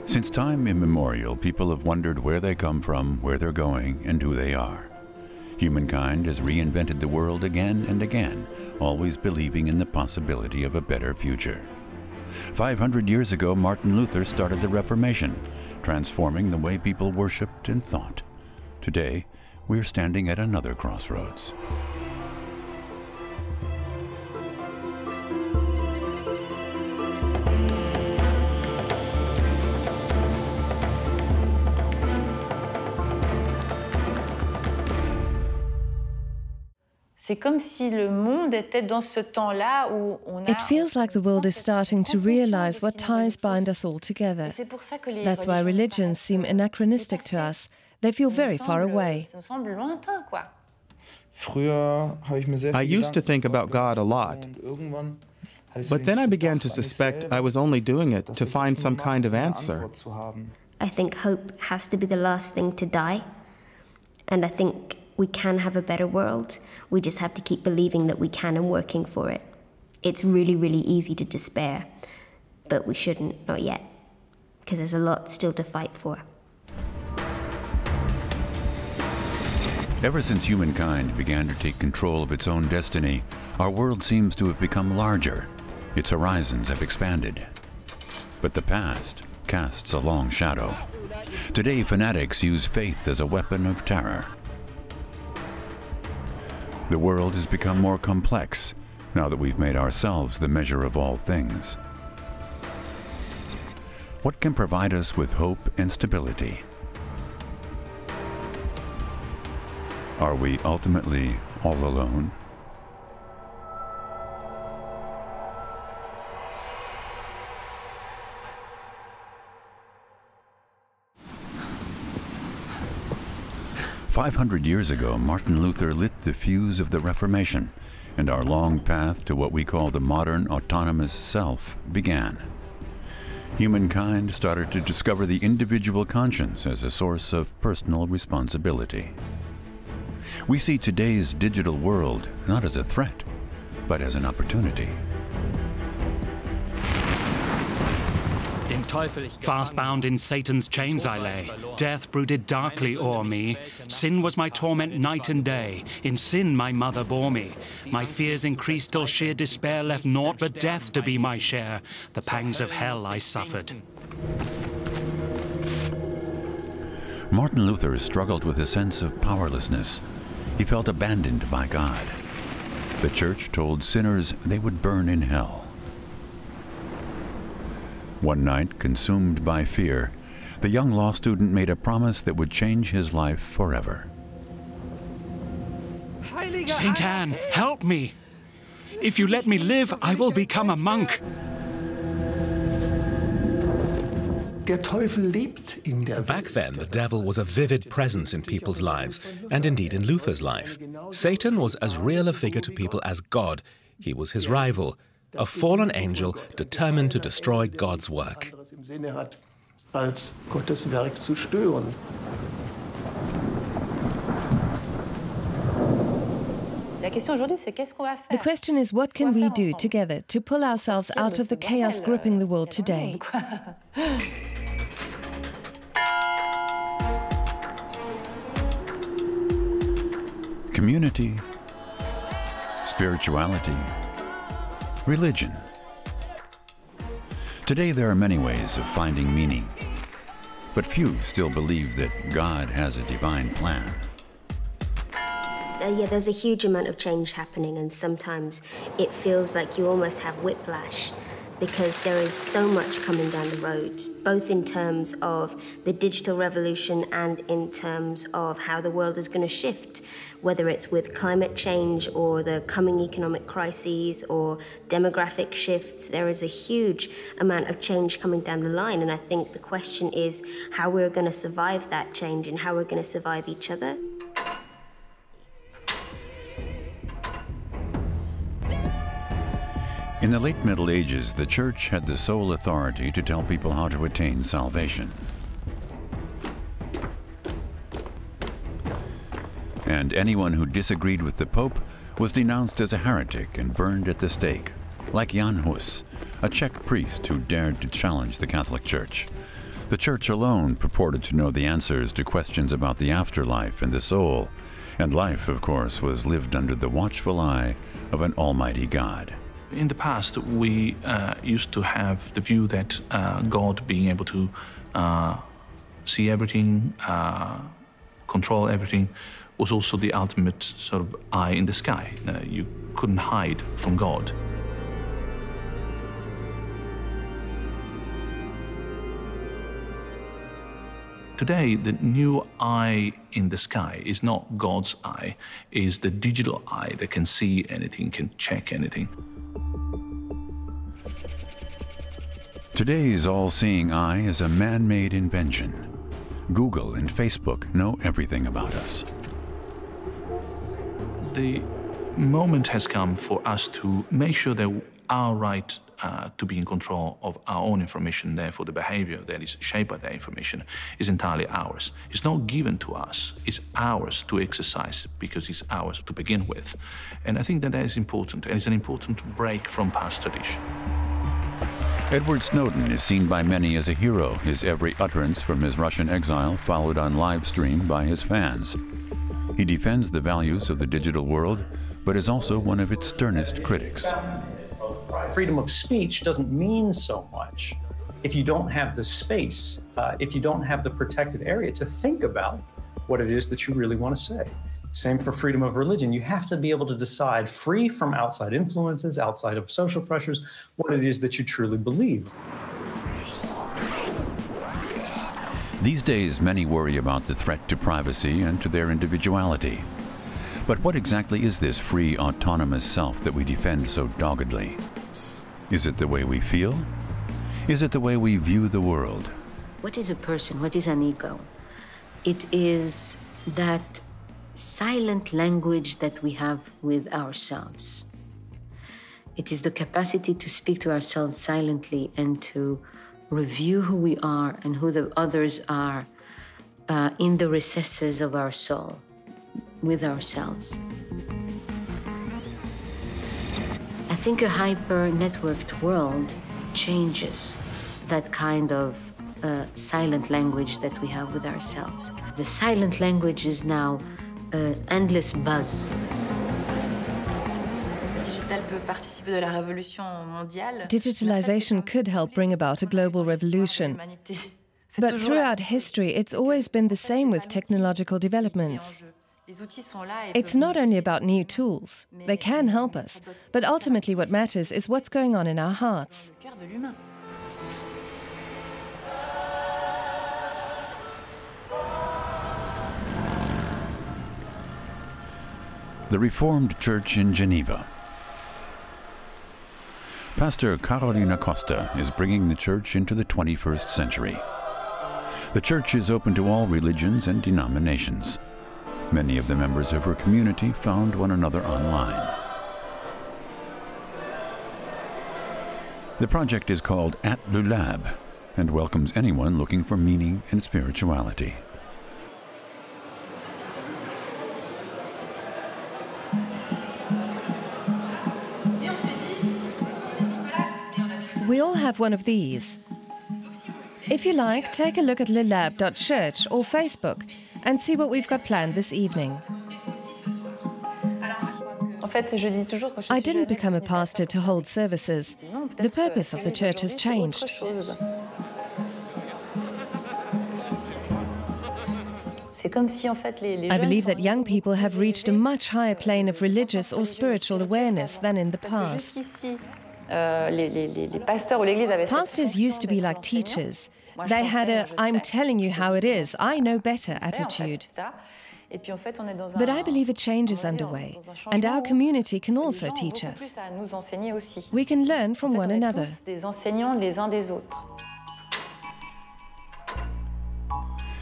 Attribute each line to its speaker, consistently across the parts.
Speaker 1: Since time immemorial, people have wondered where they come from, where they're going, and who they are. Humankind has reinvented the world again and again, always believing in the possibility of a better future. 500 years ago, Martin Luther started the Reformation, transforming the way people worshipped and thought. Today, we're standing at another crossroads.
Speaker 2: C'est comme si le monde était dans ce temps-là où on a.
Speaker 3: It feels like the world is starting to realize what ties bind us all together. That's why religions seem anachronistic to us. They feel very far away.
Speaker 4: I used to think about God a lot, but then I began to suspect I was only doing it to find some kind of answer.
Speaker 5: I think hope has to be the last thing to die, and I think we can have a better world. We just have to keep believing that we can and working for it. It's really, really easy to despair, but we shouldn't, not yet, because there's a lot still to fight for.
Speaker 1: Ever since humankind began to take control of its own destiny, our world seems to have become larger. Its horizons have expanded. But the past casts a long shadow. Today, fanatics use faith as a weapon of terror. The world has become more complex now that we've made ourselves the measure of all things. What can provide us with hope and stability? Are we ultimately all alone? "500 years ago, Martin Luther lit the fuse of the Reformation, and our long path to what we call the modern autonomous self began. Humankind started to discover the individual conscience as a source of personal responsibility. We see today's digital world not as a threat, but as an opportunity.
Speaker 6: Fast bound in Satan's chains I lay. Death brooded darkly o'er me. Sin was my torment night and day. In sin my mother bore me. My fears increased till sheer despair left naught but death to be my share. The pangs of hell I suffered."
Speaker 1: Martin Luther struggled with a sense of powerlessness. He felt abandoned by God. The church told sinners they would burn in hell. One night, consumed by fear, the young law student made a promise that would change his life forever.
Speaker 6: "Saint Anne, help me! If you let me live, I will become a monk."
Speaker 7: Back then, the devil was a vivid presence in people's lives, and indeed in Luther's life. Satan was as real a figure to people as God. He was his rival, a fallen angel determined to destroy God's work.
Speaker 3: The question is, what can we do together to pull ourselves out of the chaos gripping the world today?
Speaker 1: Community, spirituality, religion. Today there are many ways of finding meaning, but few still believe that God has a divine plan.
Speaker 5: Yeah, there's a huge amount of change happening, and sometimes it feels like you almost have whiplash because there is so much coming down the road, both in terms of the digital revolution and in terms of how the world is going to shift, whether it's with climate change or the coming economic crises or demographic shifts. There is a huge amount of change coming down the line, and I think the question is how we're going to survive that change and how we're going to survive each other.
Speaker 1: In the late Middle Ages, the Church had the sole authority to tell people how to attain salvation. And anyone who disagreed with the Pope was denounced as a heretic and burned at the stake. like Jan Hus, a Czech priest who dared to challenge the Catholic Church. The Church alone purported to know the answers to questions about the afterlife and the soul, and life, of course, was lived under the watchful eye of an almighty God.
Speaker 8: In the past, we used to have the view that God being able to see everything, control everything, was also the ultimate sort of eye in the sky. You couldn't hide from God. Today, the new eye in the sky is not God's eye, is the digital eye that can see anything, can check anything.
Speaker 1: Today's all-seeing eye is a man-made invention. Google and Facebook know everything about us.
Speaker 8: The moment has come for us to make sure that our right to be in control of our own information, therefore the behavior that is shaped by that information, is entirely ours. It's not given to us, it's ours to exercise because it's ours to begin with. And I think that is important, and it's an important break from past tradition.
Speaker 1: Edward Snowden is seen by many as a hero, his every utterance from his Russian exile followed on live stream by his fans. He defends the values of the digital world, but is also one of its sternest critics.
Speaker 9: Freedom of speech doesn't mean so much if you don't have the space, if you don't have the protected area to think about what it is that you really want to say. Same for freedom of religion. You have to be able to decide, free from outside influences, outside of social pressures, what it is that you truly believe.
Speaker 1: These days, many worry about the threat to privacy and to their individuality. But what exactly is this free, autonomous self that we defend so doggedly? Is it the way we feel? Is it the way we view the world?
Speaker 10: What is a person? What is an ego? It is that silent language that we have with ourselves. It is the capacity to speak to ourselves silently and to review who we are and who the others are in the recesses of our soul, with ourselves. I think a hyper-networked world changes that kind of silent language that we have with ourselves. The silent language is now endless buzz.
Speaker 3: Digitalization could help bring about a global revolution. But throughout history, it's always been the same with technological developments. It's not only about new tools. They can help us. But ultimately what matters is what's going on in our hearts.
Speaker 1: The Reformed Church in Geneva. Pastor Carolina Costa is bringing the church into the 21st century. The church is open to all religions and denominations. Many of the members of her community found one another online. The project is called At Le Lab and welcomes anyone looking for meaning and spirituality.
Speaker 3: We all have one of these. If you like, take a look at lelab.church or Facebook and see what we've got planned this evening. I didn't become a pastor to hold services. The purpose of the church has changed. I believe that young people have reached a much higher plane of religious or spiritual awareness than in the past. Pastors used to be like teachers. They had a "I'm telling you how it is, I know better" attitude. But I believe a change is underway, and our community can also teach us. We can learn from one another.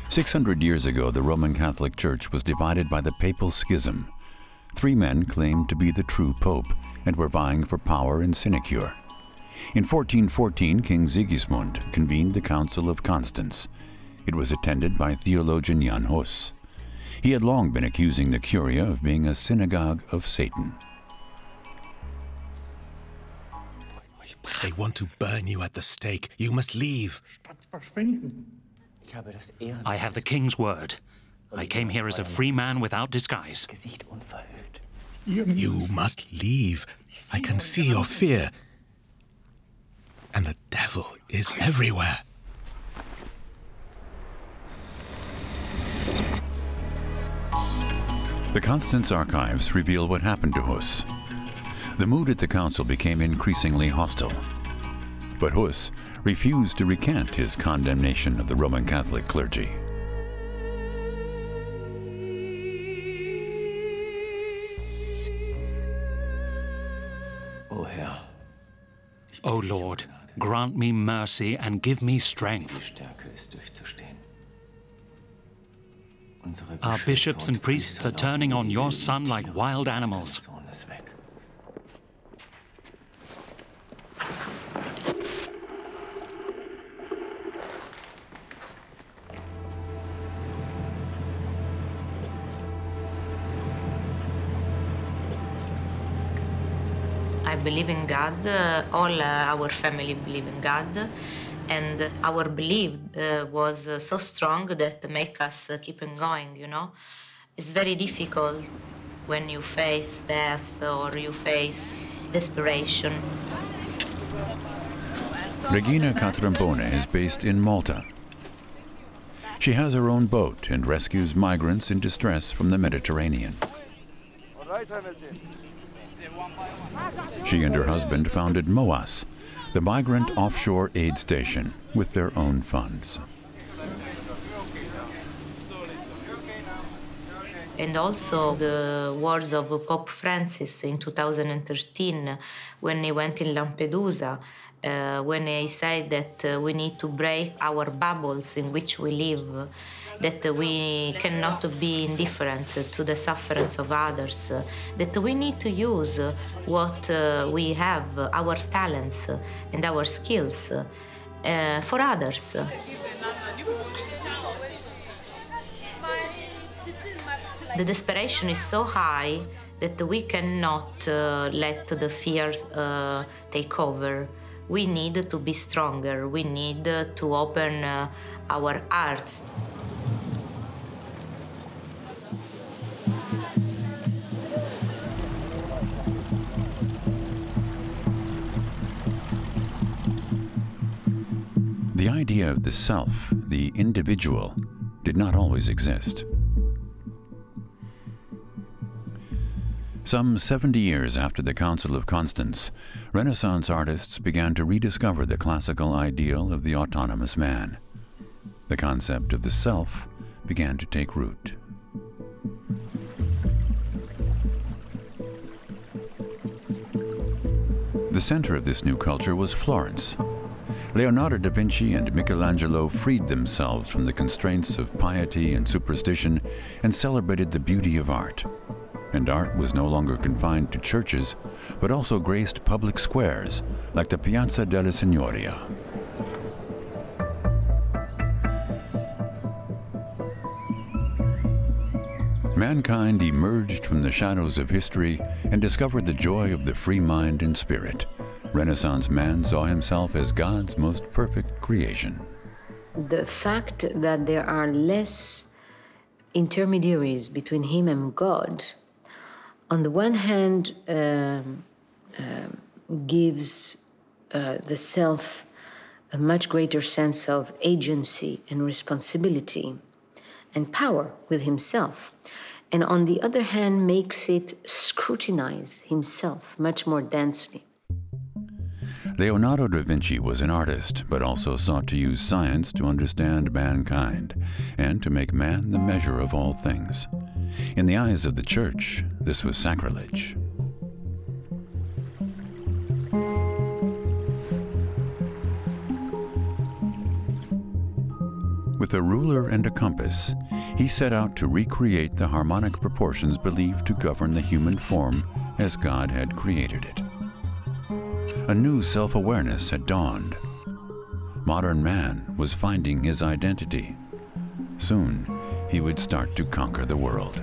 Speaker 1: 600 years ago, the Roman Catholic Church was divided by the Papal Schism. 3 men claimed to be the true Pope and were vying for power and sinecure. In 1414, King Sigismund convened the Council of Constance. It was attended by theologian Jan Hus. He had long been accusing the Curia of being a synagogue of Satan.
Speaker 7: They want to burn you at the stake. You must leave.
Speaker 6: I have the king's word. I came here as a free man without disguise.
Speaker 7: You must leave. I can see your fear. And the devil is everywhere.
Speaker 1: The Constance archives reveal what happened to Hus. The mood at the council became increasingly hostile. But Hus refused to recant his condemnation of the Roman Catholic clergy.
Speaker 6: O Lord, grant me mercy and give me strength. Our bishops and priests are turning on your son like wild animals.
Speaker 10: I believe in God. All our family believe in God. And our belief was so strong that make us keep on going, you know. It's very difficult when you face death or you face desperation.
Speaker 1: Regina Catrambone is based in Malta. She has her own boat and rescues migrants in distress from the Mediterranean. She and her husband founded MOAS, the Migrant Offshore Aid Station, with their own funds.
Speaker 10: And also the words of Pope Francis in 2013, when he went in Lampedusa, when he said that we need to break our bubbles in which we live, that we cannot be indifferent to the sufferings of others, that we need to use what we have, our talents and our skills, for others. The desperation is so high that we cannot let the fears take over. We need to be stronger. We need to open our hearts.
Speaker 1: The idea of the self, the individual, did not always exist. Some 70 years after the Council of Constance, Renaissance artists began to rediscover the classical ideal of the autonomous man. The concept of the self began to take root. The center of this new culture was Florence. Leonardo da Vinci and Michelangelo freed themselves from the constraints of piety and superstition and celebrated the beauty of art. And art was no longer confined to churches, but also graced public squares, like the Piazza della Signoria. Mankind emerged from the shadows of history and discovered the joy of the free mind and spirit. Renaissance man saw himself as God's most perfect creation.
Speaker 10: The fact that there are less intermediaries between him and God, on the one hand, gives the self a much greater sense of agency and responsibility and power with himself. And on the other hand, makes it scrutinize himself much more densely.
Speaker 1: Leonardo da Vinci was an artist, but also sought to use science to understand mankind and to make man the measure of all things. In the eyes of the Church, this was sacrilege. With a ruler and a compass, he set out to recreate the harmonic proportions believed to govern the human form as God had created it. A new self-awareness had dawned. Modern man was finding his identity. Soon, he would start to conquer the world.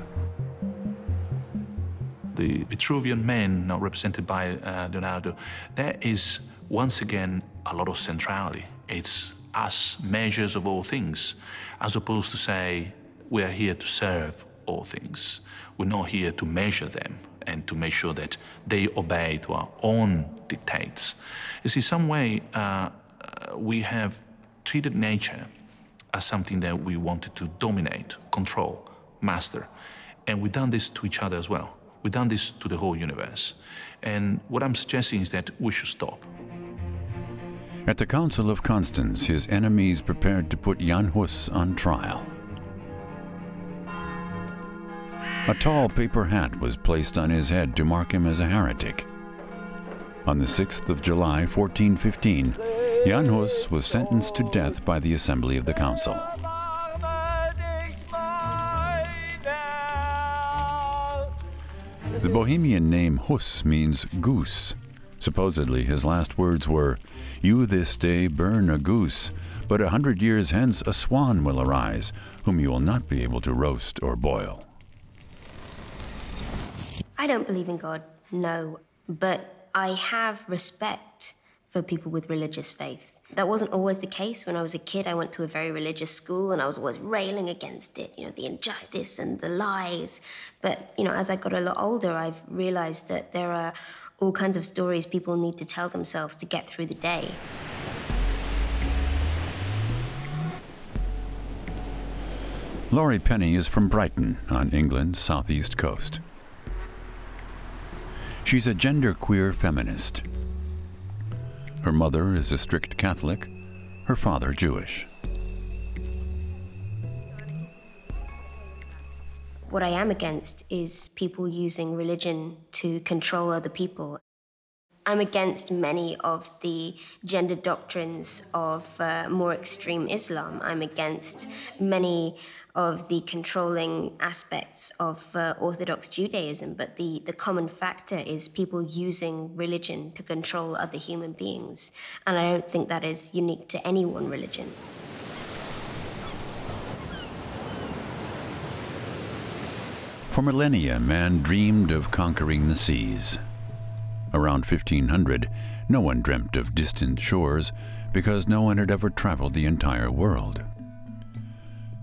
Speaker 8: The Vitruvian man, now represented by Leonardo, that is once again, a lot of centrality. It's us measures of all things, as opposed to say, we are here to serve all things. We're not here to measure them and to make sure that they obey to our own dictates. You see, some way we have treated nature as something that we wanted to dominate, control, master. And we've done this to each other as well. We've done this to the whole universe. And what I'm suggesting is that we should stop.
Speaker 1: At the Council of Constance, his enemies prepared to put Jan Hus on trial. A tall paper hat was placed on his head to mark him as a heretic. On the 6th of July, 1415, Jan Hus was sentenced to death by the Assembly of the Council. The Bohemian name Hus means goose. Supposedly, his last words were, "You this day burn a goose, but 100 years hence a swan will arise, whom you will not be able to roast or boil."
Speaker 5: I don't believe in God, no, but I have respect for people with religious faith. That wasn't always the case. When I was a kid, I went to a very religious school and I was always railing against it, you know, the injustice and the lies. But, you know, as I got a lot older, I've realized that there are all kinds of stories people need to tell themselves to get through the day.
Speaker 1: Laurie Penny is from Brighton on England's southeast coast. She's a genderqueer feminist. Her mother is a strict Catholic, her father Jewish.
Speaker 5: What I am against is people using religion to control other people. I'm against many of the gender doctrines of more extreme Islam. I'm against many of the controlling aspects of Orthodox Judaism, but the common factor is people using religion to control other human beings. And I don't think that is unique to any one religion.
Speaker 1: For millennia, man dreamed of conquering the seas. Around 1500, no one dreamt of distant shores because no one had ever traveled the entire world.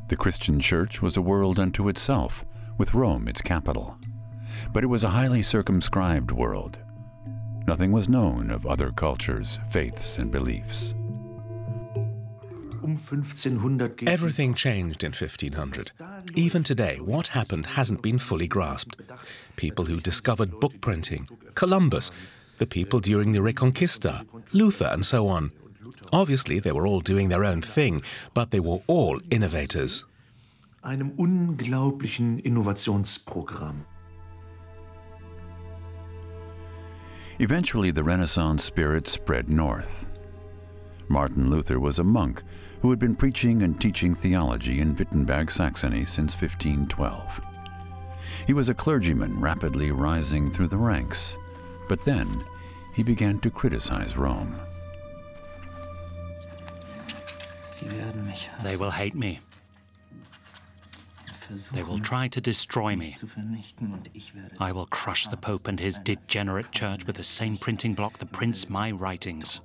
Speaker 1: The Christian church was a world unto itself, with Rome its capital. But it was a highly circumscribed world. Nothing was known of other cultures, faiths, and beliefs.
Speaker 7: Everything changed in 1500. Even today, what happened hasn't been fully grasped. People who discovered book printing, Columbus, the people during the Reconquista, Luther, and so on. Obviously, they were all doing their own thing, but they were all innovators.
Speaker 11: Einem unglaublichen Innovationsprogramm.
Speaker 1: Eventually, the Renaissance spirit spread north. Martin Luther was a monk who had been preaching and teaching theology in Wittenberg, Saxony since 1512. He was a clergyman rapidly rising through the ranks, but then he began to criticize Rome.
Speaker 6: They will hate me. They will try to destroy me. I will crush the Pope and his degenerate church with the same printing block that prints my writings.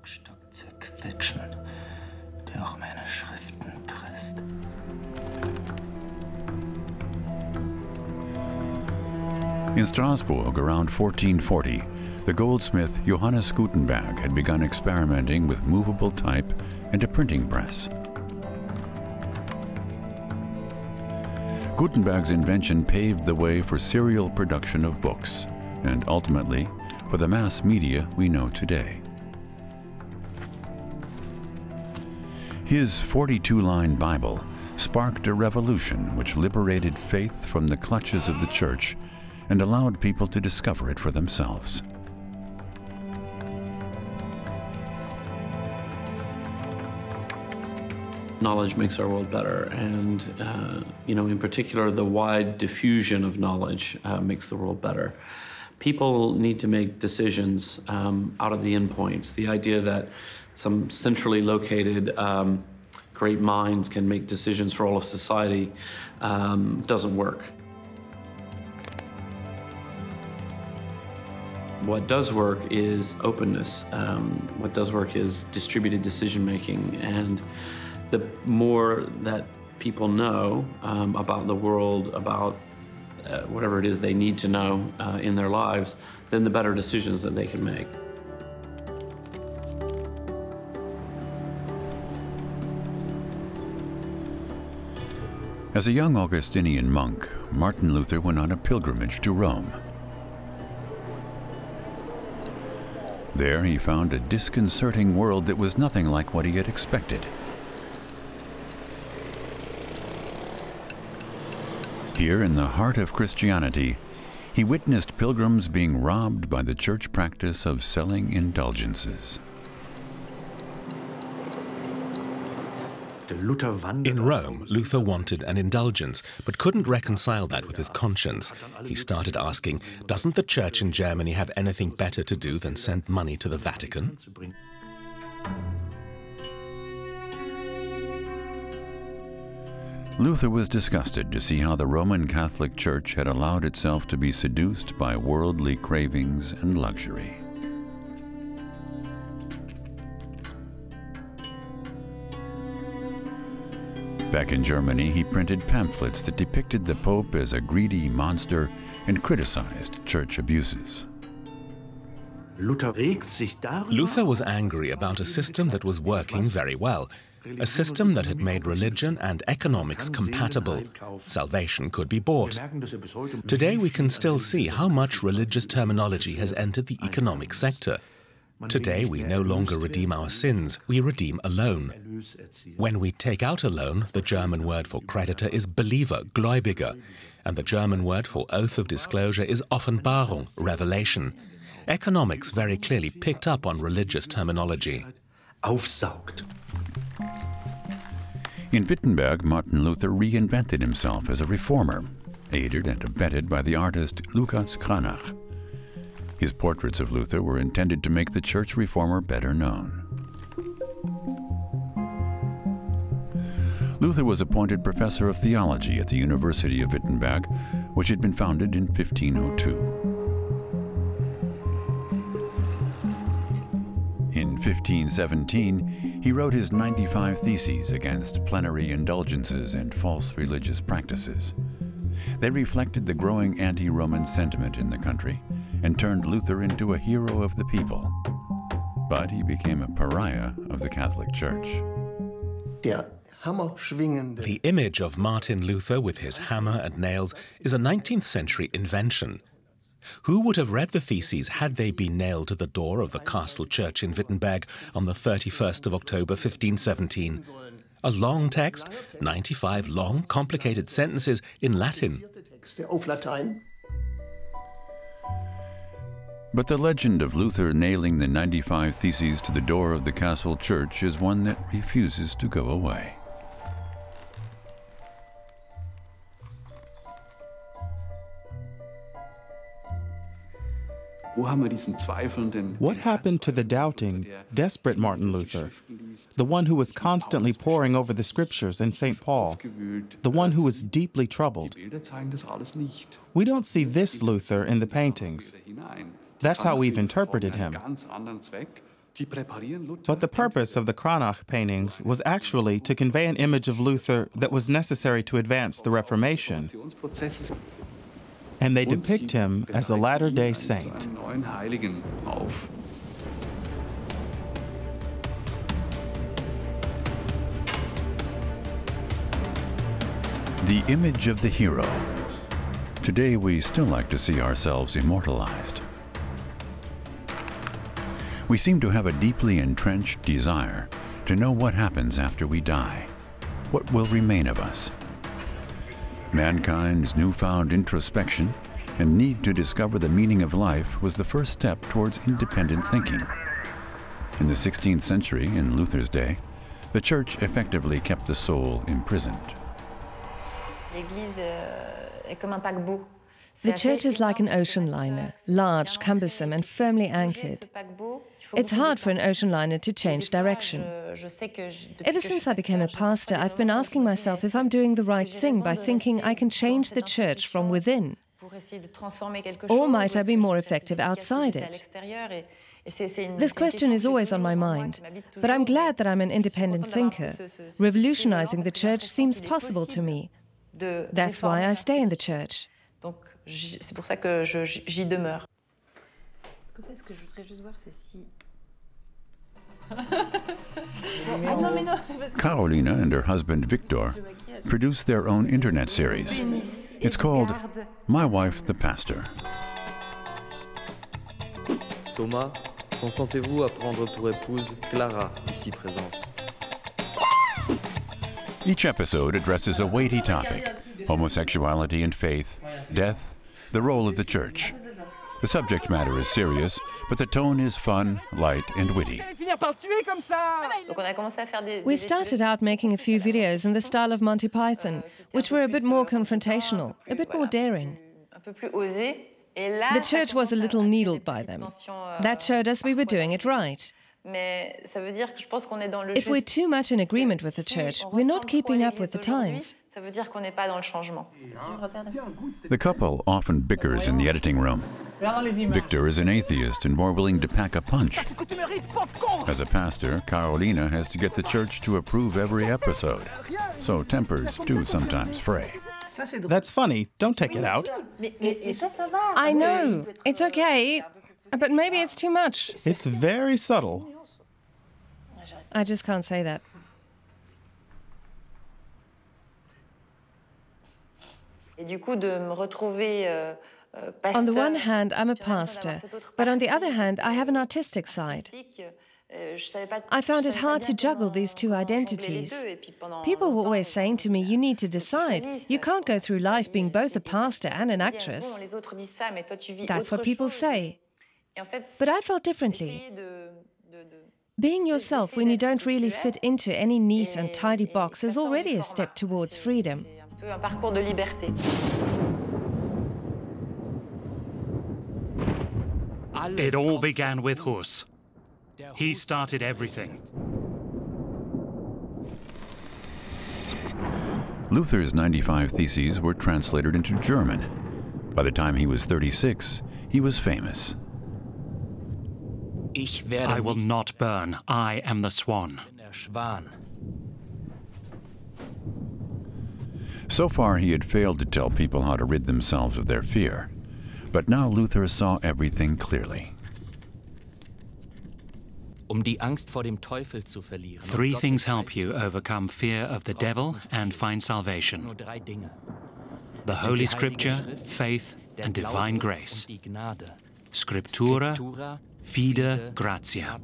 Speaker 1: In Strasbourg around 1440, the goldsmith Johannes Gutenberg had begun experimenting with movable type and a printing press. Gutenberg's invention paved the way for serial production of books, and ultimately for the mass media we know today. His 42-line Bible sparked a revolution which liberated faith from the clutches of the church and allowed people to discover it for themselves.
Speaker 12: Knowledge makes our world better, and in particular, the wide diffusion of knowledge makes the world better. People need to make decisions out of the endpoints. The idea that some centrally located great minds can make decisions for all of society doesn't work. What does work is openness. What does work is distributed decision-making. And the more that people know about the world, about whatever it is they need to know in their lives, then the better decisions that they can make.
Speaker 1: As a young Augustinian monk, Martin Luther went on a pilgrimage to Rome. There he found a disconcerting world that was nothing like what he had expected. Here in the heart of Christianity, he witnessed pilgrims being robbed by the church practice of selling indulgences.
Speaker 7: In Rome, Luther wanted an indulgence, but couldn't reconcile that with his conscience. He started asking, doesn't the church in Germany have anything better to do than send money to the Vatican?
Speaker 1: Luther was disgusted to see how the Roman Catholic Church had allowed itself to be seduced by worldly cravings and luxury. Back in Germany, he printed pamphlets that depicted the Pope as a greedy monster and criticized church abuses.
Speaker 7: Luther was angry about a system that was working very well, a system that had made religion and economics compatible. Salvation could be bought. Today we can still see how much religious terminology has entered the economic sector. Today we no longer redeem our sins, we redeem a loan. When we take out a loan, the German word for creditor is Believer, Gläubiger, and the German word for oath of disclosure is Offenbarung, revelation. Economics very clearly picked up on religious terminology.
Speaker 11: Aufsaugt.
Speaker 1: In Wittenberg, Martin Luther reinvented himself as a reformer, aided and abetted by the artist Lucas Cranach. His portraits of Luther were intended to make the church reformer better known. Luther was appointed professor of theology at the University of Wittenberg, which had been founded in 1502. In 1517, he wrote his 95 Theses against plenary indulgences and false religious practices. They reflected the growing anti-Roman sentiment in the country and turned Luther into a hero of the people. But he became a pariah of the Catholic Church.
Speaker 7: The image of Martin Luther with his hammer and nails is a 19th century invention. Who would have read the Theses had they been nailed to the door of the castle church in Wittenberg on the 31st of October 1517? A long text, 95 long, complicated sentences in Latin.
Speaker 1: But the legend of Luther nailing the 95 Theses to the door of the castle church is one that refuses to go away.
Speaker 4: What happened to the doubting, desperate Martin Luther? The one who was constantly poring over the scriptures in St. Paul, the one who was deeply troubled. We don't see this Luther in the paintings. That's how we've interpreted him. But the purpose of the Cranach paintings was actually to convey an image of Luther that was necessary to advance the Reformation. And they depict him as a latter-day saint.
Speaker 1: The image of the hero. Today we still like to see ourselves immortalized. We seem to have a deeply entrenched desire to know what happens after we die, what will remain of us. Mankind's newfound introspection and need to discover the meaning of life was the first step towards independent thinking. In the 16th century, in Luther's day, the Church effectively kept the soul imprisoned.
Speaker 3: The church is like an ocean liner, large, cumbersome, and firmly anchored. It's hard for an ocean liner to change direction. Ever since I became a pastor, I've been asking myself if I'm doing the right thing by thinking I can change the church from within. Or might I be more effective outside it? This question is always on my mind, but I'm glad that I'm an independent thinker. Revolutionizing the church seems possible to me. That's why I stay in the church.
Speaker 2: C'est pour ça que j'y demeure. Ce que je voudrais juste voir, c'est si...
Speaker 1: Carolina and her husband Victor produced their own internet series. It's called My Wife the Pastor.
Speaker 13: Thomas, consentez-vous à prendre pour épouse Clara, ici présente?
Speaker 1: Each episode addresses a weighty topic: homosexuality and faith, death, the role of the church. The subject matter is serious, but the tone is fun, light, and witty.
Speaker 3: We started out making a few videos in the style of Monty Python, which were a bit more confrontational, a bit more daring. The church was a little needled by them. That showed us we were doing it right. If we're too much in agreement with the church, we're not keeping up with the times.
Speaker 1: The couple often bickers in the editing room. Victor is an atheist and more willing to pack a punch. As a pastor, Carolina has to get the church to approve every episode, so tempers do sometimes fray.
Speaker 4: That's funny. Don't take it out.
Speaker 3: I know. It's okay. But maybe it's too much.
Speaker 4: It's very subtle.
Speaker 3: I just can't say that. On the one hand, I'm a pastor, but on the other hand, I have an artistic side. I found it hard to juggle these two identities. People were always saying to me, you need to decide. You can't go through life being both a pastor and an actress. That's what people say. But I felt differently. Being yourself when you don't really fit into any neat and tidy box is already a step towards freedom.
Speaker 6: It all began with Hess. He started everything.
Speaker 1: Luther's 95 theses were translated into German. By the time he was 36, he was famous.
Speaker 6: I will not burn. I am the swan.
Speaker 1: So far, he had failed to tell people how to rid themselves of their fear. But now Luther saw everything clearly.
Speaker 6: Three things help you overcome fear of the devil and find salvation: the Holy Scripture, faith, and divine grace. Scriptura, fide, gratia.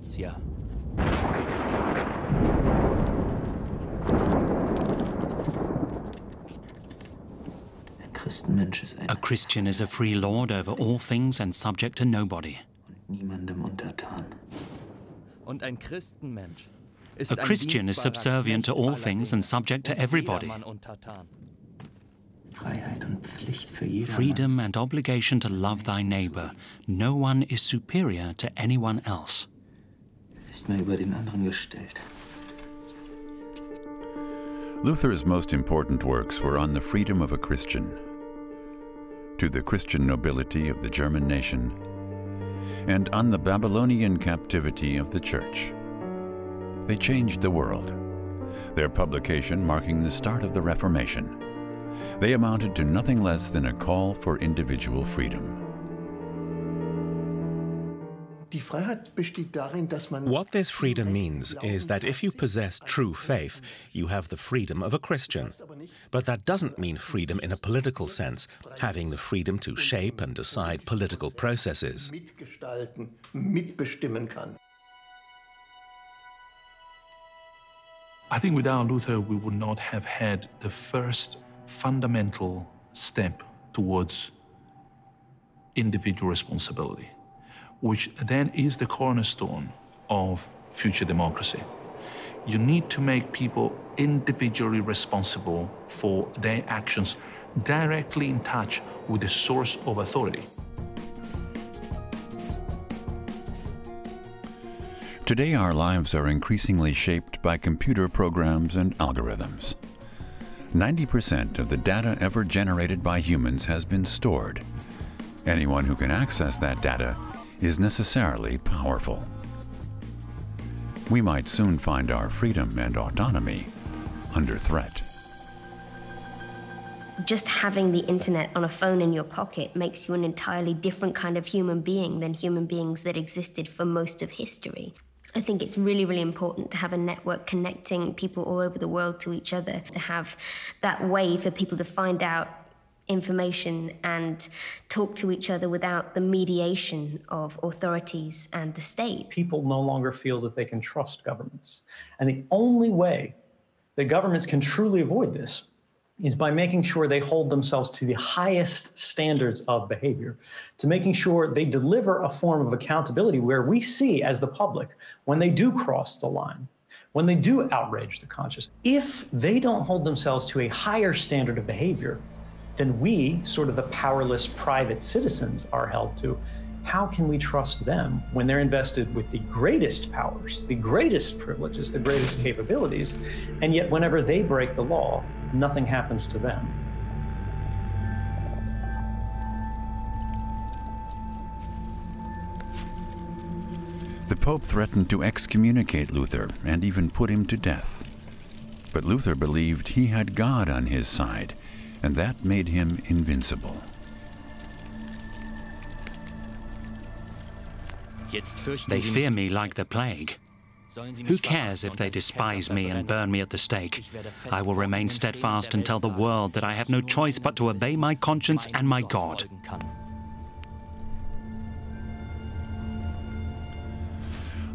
Speaker 6: A Christian is a free lord over all things and subject to nobody. A Christian is subservient to all things and subject to everybody. Freedom and obligation to love thy neighbor. No one is superior to anyone else.
Speaker 1: Luther's most important works were on the freedom of a Christian, to the Christian nobility of the German nation, and on the Babylonian captivity of the Church. They changed the world, their publication marking the start of the Reformation. They amounted to nothing less than a call for individual freedom.
Speaker 7: What this freedom means is that if you possess true faith, you have the freedom of a Christian. But that doesn't mean freedom in a political sense, having the freedom to shape and decide political processes.
Speaker 8: I think without Luther, we would not have had the first fundamental step towards individual responsibility, which then is the cornerstone of future democracy. You need to make people individually responsible for their actions, directly in touch with the source of authority.
Speaker 1: Today, our lives are increasingly shaped by computer programs and algorithms. 90% of the data ever generated by humans has been stored. Anyone who can access that data is necessarily powerful. We might soon find our freedom and autonomy under threat.
Speaker 5: Just having the internet on a phone in your pocket makes you an entirely different kind of human being than human beings that existed for most of history. I think it's really, really important to have a network connecting people all over the world to each other, to have that way for people to find out information and talk to each other without the mediation of authorities and the state.
Speaker 9: People no longer feel that they can trust governments. And the only way that governments can truly avoid this is by making sure they hold themselves to the highest standards of behavior, to making sure they deliver a form of accountability where we see as the public when they do cross the line, when they do outrage the conscience. If they don't hold themselves to a higher standard of behavior than we, sort of the powerless private citizens, are held to, how can we trust them when they're invested with the greatest powers, the greatest privileges, the greatest capabilities, and yet whenever they break the law, nothing happens to them?
Speaker 1: The Pope threatened to excommunicate Luther and even put him to death. But Luther believed he had God on his side, and that made him invincible.
Speaker 6: They fear me like the plague. Who cares if they despise me and burn me at the stake? I will remain steadfast and tell the world that I have no choice but to obey my conscience and my God.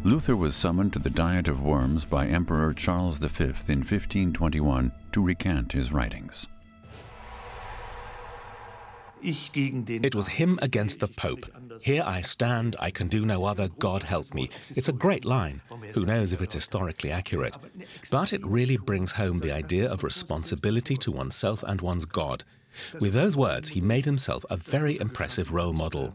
Speaker 1: Luther was summoned to the Diet of Worms by Emperor Charles V in 1521 to recant his writings.
Speaker 7: It was him against the Pope. Here I stand, I can do no other, God help me. It's a great line. Who knows if it's historically accurate? But it really brings home the idea of responsibility to oneself and one's God. With those words, he made himself a very impressive role model.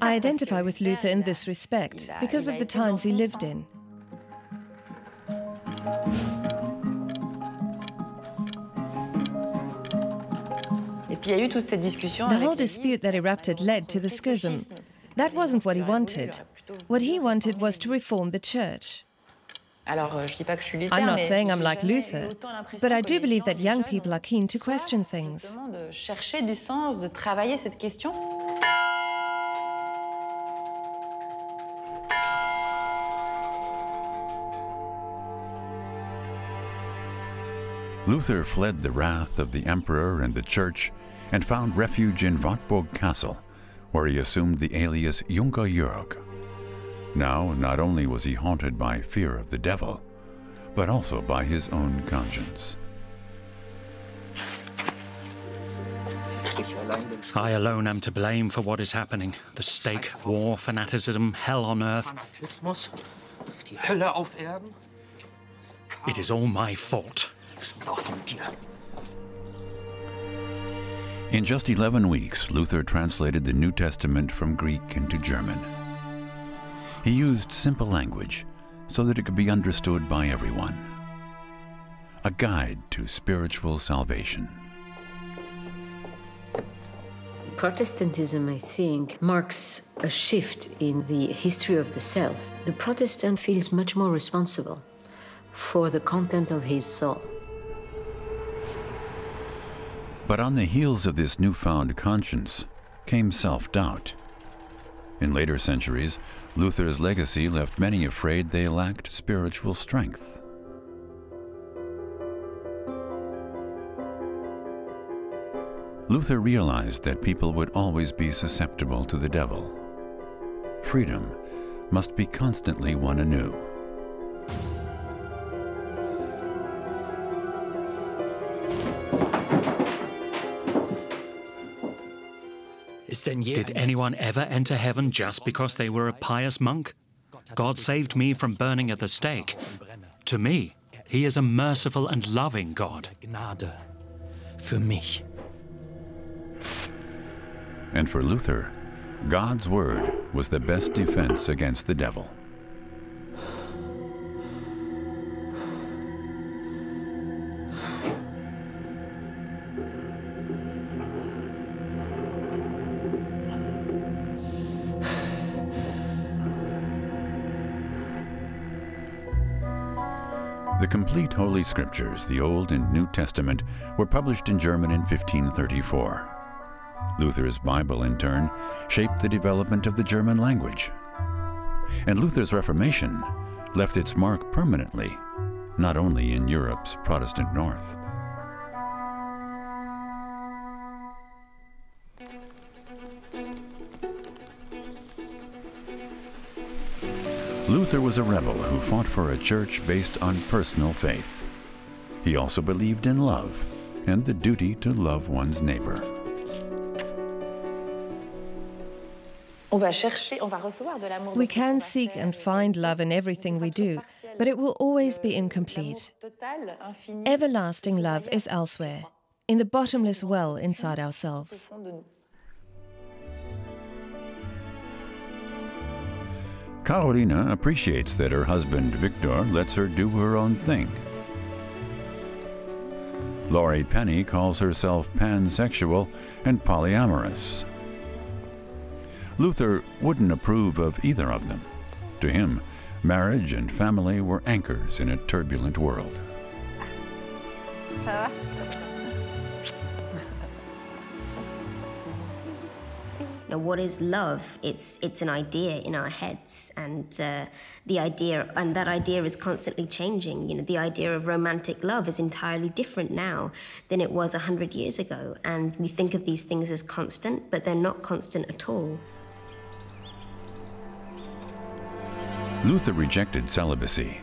Speaker 3: I identify with Luther in this respect because of the times he lived in. The whole dispute that erupted led to the schism. That wasn't what he wanted. What he wanted was to reform the church. I'm not saying I'm like Luther, but I do believe that young people are keen to question things.
Speaker 1: Luther fled the wrath of the emperor and the church and found refuge in Wartburg Castle, where he assumed the alias Junker Jörg. Now, not only was he haunted by fear of the devil, but also by his own conscience.
Speaker 6: I alone am to blame for what is happening. The stake, war, fanaticism, hell on earth. It is all my fault.
Speaker 1: In just 11 weeks, Luther translated the New Testament from Greek into German. He used simple language so that it could be understood by everyone. A guide to spiritual salvation.
Speaker 10: Protestantism, I think, marks a shift in the history of the self. The Protestant feels much more responsible for the content of his soul.
Speaker 1: But on the heels of this newfound conscience came self-doubt. In later centuries, Luther's legacy left many afraid they lacked spiritual strength. Luther realized that people would always be susceptible to the devil. Freedom must be constantly won anew.
Speaker 6: Did anyone ever enter heaven just because they were a pious monk? God saved me from burning at the stake. To me, he is a merciful and loving God.
Speaker 1: And for Luther, God's word was the best defense against the devil. The complete Holy Scriptures, the Old and New Testament, were published in German in 1534. Luther's Bible, in turn, shaped the development of the German language. And Luther's Reformation left its mark permanently, not only in Europe's Protestant north. Luther was a rebel who fought for a church based on personal faith. He also believed in love and the duty to love one's neighbor.
Speaker 3: We can seek and find love in everything we do, but it will always be incomplete. Everlasting love is elsewhere, in the bottomless well inside ourselves.
Speaker 1: Carolina appreciates that her husband, Victor, lets her do her own thing. Laurie Penny calls herself pansexual and polyamorous. Luther wouldn't approve of either of them. To him, marriage and family were anchors in a turbulent world.
Speaker 5: Now, what is love? It's an idea in our heads, and that idea is constantly changing. You know, the idea of romantic love is entirely different now than it was 100 years ago, and we think of these things as constant, but they're not constant at all.
Speaker 1: Luther rejected celibacy.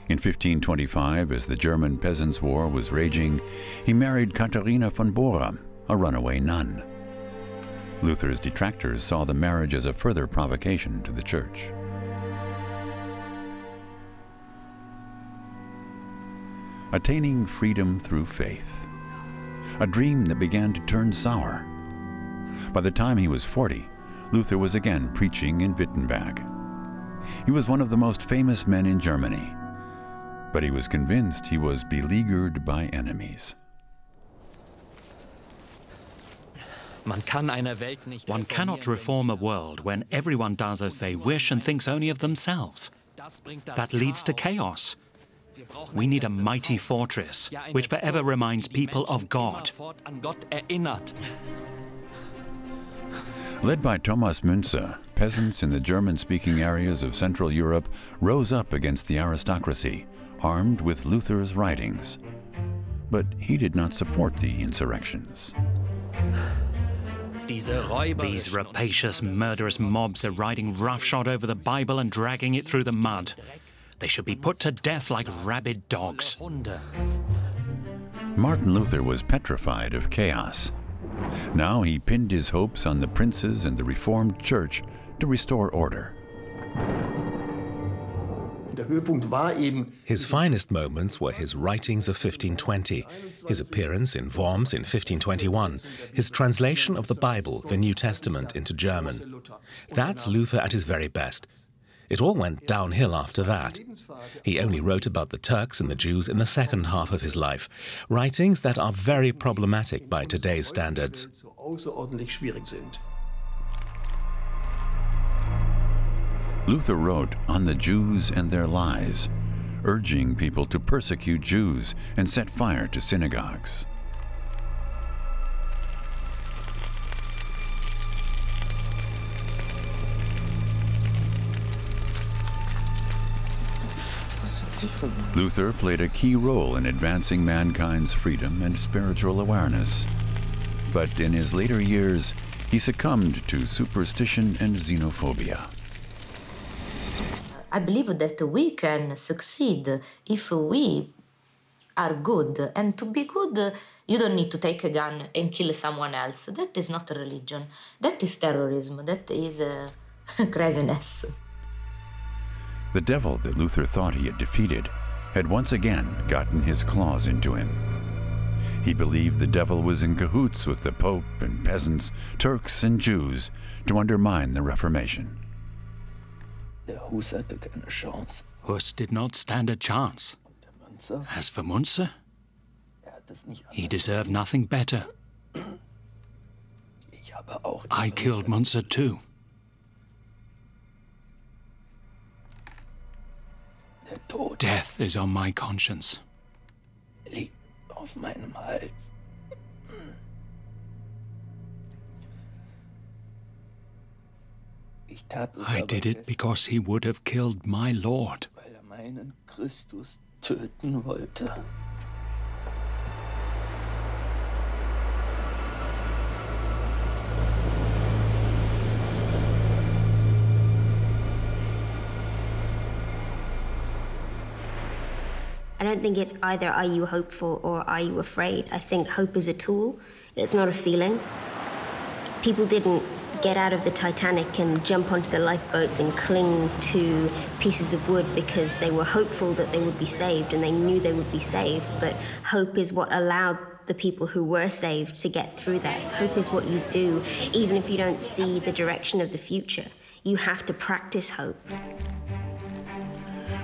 Speaker 1: In 1525, as the German Peasants' War was raging, he married Katharina von Bora, a runaway nun. Luther's detractors saw the marriage as a further provocation to the church. Attaining freedom through faith, a dream that began to turn sour. By the time he was 40, Luther was again preaching in Wittenberg. He was one of the most famous men in Germany, but he was convinced he was beleaguered by enemies.
Speaker 6: One cannot reform a world when everyone does as they wish and thinks only of themselves. That leads to chaos. We need a mighty fortress which forever reminds people of God.
Speaker 1: Led by Thomas Münzer, peasants in the German-speaking areas of Central Europe rose up against the aristocracy, armed with Luther's writings. But he did not support the insurrections.
Speaker 6: These rapacious, murderous mobs are riding roughshod over the Bible and dragging it through the mud. They should be put to death like rabid dogs.
Speaker 1: Martin Luther was petrified of chaos. Now he pinned his hopes on the princes and the Reformed Church to restore order.
Speaker 7: His finest moments were his writings of 1520, his appearance in Worms in 1521, his translation of the Bible, the New Testament, into German. That's Luther at his very best. It all went downhill after that. He only wrote about the Turks and the Jews in the second half of his life, writings that are very problematic by today's standards.
Speaker 1: Luther wrote on the Jews and their lies, urging people to persecute Jews and set fire to synagogues. Luther played a key role in advancing mankind's freedom and spiritual awareness. But in his later years, he succumbed to superstition and xenophobia.
Speaker 10: I believe that we can succeed if we are good. And to be good, you don't need to take a gun and kill someone else. That is not a religion. That is terrorism. That is craziness.
Speaker 1: The devil that Luther thought he had defeated had once again gotten his claws into him. He believed the devil was in cahoots with the Pope and peasants, Turks and Jews, to undermine the Reformation.
Speaker 6: Hus did not stand a chance. As for Munzer, he deserved nothing better. I killed Munzer too. Death is on my conscience. I did it because he would have killed my Lord.
Speaker 5: I don't think it's either are you hopeful or are you afraid. I think hope is a tool. It's not a feeling. People didn't get out of the Titanic and jump onto the lifeboats and cling to pieces of wood because they were hopeful that they would be saved and they knew they would be saved. But hope is what allowed the people who were saved to get through that. Hope is what you do, even if you don't see the direction of the future. You have to practice hope.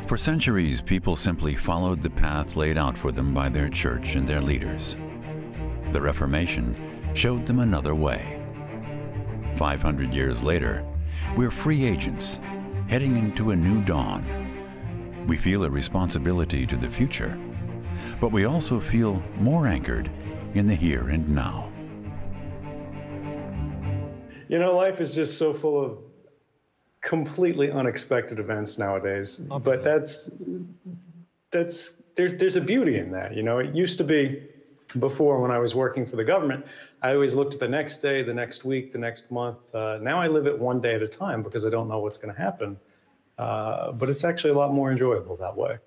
Speaker 1: For centuries, people simply followed the path laid out for them by their church and their leaders. The Reformation showed them another way. 500 years later, we're free agents, heading into a new dawn. We feel a responsibility to the future, but we also feel more anchored in the here and now.
Speaker 9: You know, life is just so full of completely unexpected events nowadays. But there's a beauty in that. You know, it used to be before when I was working for the government, I always looked at the next day, the next week, the next month. Now I live it one day at a time because I don't know what's going to happen. But it's actually a lot more enjoyable that way.